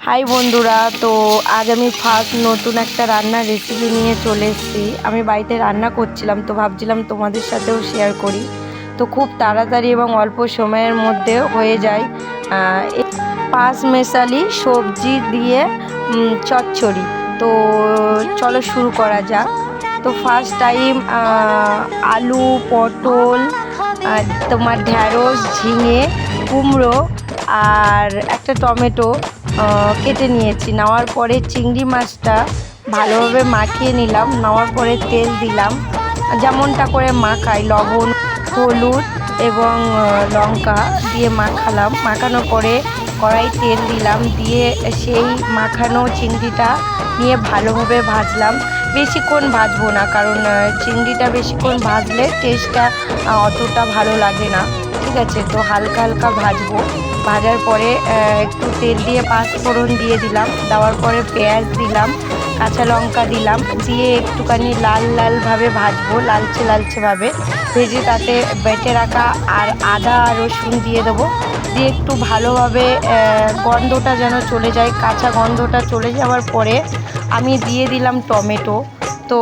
High বন্ধুরা, তো আজ আমি ফার্স্ট নতুন একটা রান্নার রেসিপি নিয়ে চলে এসেছি। আমি বাড়িতে রান্না করছিলাম, তো ভাবছিলাম তোমাদের সাথেও শেয়ার করি। তো খুব তাড়াতাড়ি এবং অল্প সময়ের মধ্যে হয়ে যায় পাঁচ মেশালি সবজি দিয়ে চচ্চড়ি। তো চলো শুরু করা যাক। তো ফার্স্ট টাইম আলু, পটল, তোমার ঢ্যাঁড়স, ঝিঙে, কুমড়ো আর একটা টমেটো কেটে নিয়েছি। নেওয়ার পরে চিংড়ি মাছটা ভালোভাবে মাখিয়ে নিলাম। নেওয়ার পরে তেল দিলাম, যেমনটা করে মাখাই, লবণ, হলুদ এবং লঙ্কা দিয়ে মাখালাম। মাখানোর পরে কড়াই তেল দিলাম, দিয়ে সেই মাখানো চিংড়িটা নিয়ে ভালোভাবে ভাজলাম। বেশিক্ষণ ভাজবো না, কারণ চিংড়িটা বেশিক্ষণ ভাজলে টেস্টটা অতটা ভালো লাগে না। ঠিক আছে, তো হালকা হালকা ভাজবো। ভাজার পরে একটু তেল দিয়ে পাঁচফোড়ন দিয়ে দিলাম। দেওয়ার পরে পেঁয়াজ দিলাম, কাঁচা লঙ্কা দিলাম, দিয়ে একটুখানি লাল লালভাবে ভাজবো, লালচে লালচেভাবে ভেজে তাতে বেটে রাখা আর আদা রসুন দিয়ে দেবো। দিয়ে একটু ভালোভাবে গন্ধটা যেন চলে যায়, কাঁচা গন্ধটা চলে যাওয়ার পরে আমি দিয়ে দিলাম টমেটো। তো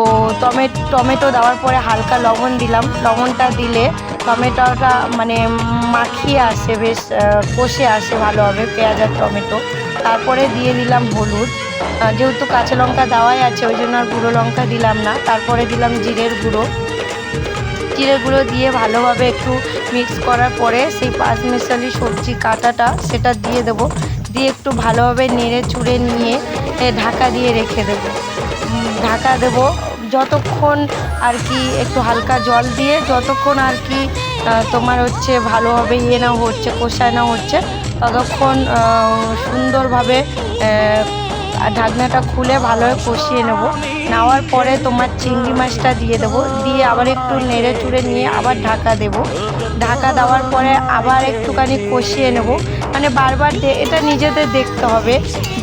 টমেটো দেওয়ার পরে হালকা লবণ দিলাম। লবণটা দিলে টমেটোটা মানে মাখিয়ে আসে, বেশ কষে আসে ভালোভাবে পেঁয়াজ আর টমেটো। তারপরে দিয়ে দিলাম হলুদ, যেহেতু কাঁচা লঙ্কা দেওয়াই আছে ওই জন্য আর গুঁড়ো লঙ্কা দিলাম না। তারপরে দিলাম জিরের গুঁড়ো দিয়ে ভালোভাবে একটু মিক্স করার পরে সেই পাঁচ মেশালি সবজি কাটাটা সেটা দিয়ে দেবো। দিয়ে একটু ভালোভাবে নেড়ে চুড়ে নিয়ে ঢাকা দিয়ে রেখে দেবো। ঢাকা দেবো যতক্ষণ আর কি, একটু হালকা জল দিয়ে যতক্ষণ আর কি তোমার হচ্ছে ভালোভাবে না হচ্ছে, কষানো হচ্ছে, ততক্ষণ সুন্দরভাবে ঢাকনাটা খুলে ভালোভাবে কষিয়ে নেওয়ার পরে তোমার চিংড়ি মাছটা দিয়ে দেবো। দিয়ে আবার একটু নেড়ে চুড়ে নিয়ে আবার ঢাকা দেবো। ঢাকা দেওয়ার পরে আবার একটুখানি কষিয়ে নেব। মানে বারবার এটা নিজেদের দেখতে হবে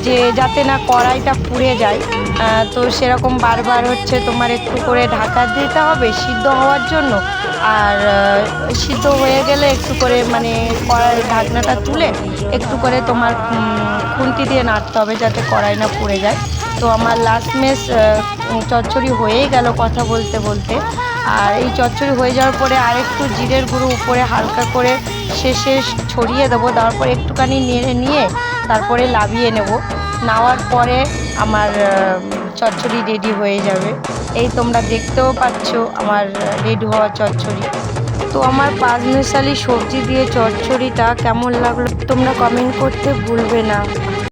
যে যাতে না কড়াইটা পুড়ে যায়। তো সেরকম বারবার হচ্ছে তোমার একটু করে ঢাকা দিতে হবে সিদ্ধ হওয়ার জন্য। আর সিদ্ধ হয়ে গেলে একটু করে মানে কড়াই ঢাকনাটা তুলে একটু করে তোমার খুন্তি দিয়ে নাড়তে হবে যাতে কড়াই না পুড়ে যায়। তো আমার লাস্ট মেশ চচ্চড়ি হয়েই গেল কথা বলতে বলতে। আর এই চচ্চড়ি হয়ে যাওয়ার পরে আরেকটু জিরের গুঁড়ো উপরে হালকা করে শেষে ছড়িয়ে দেবো। তারপর একটুখানি নেড়ে নিয়ে তারপরে নামিয়ে নেব। নেওয়ার পরে আমার চচ্চড়ি রেডি হয়ে যাবে। এই তোমরা দেখতেও পাচ্ছ আমার রেডি হওয়া চচ্চড়ি। তো আমার পাঁচ মেশালি সবজি দিয়ে চচ্চড়িটা কেমন লাগলো তোমরা কমেন্ট করতে ভুলবে না।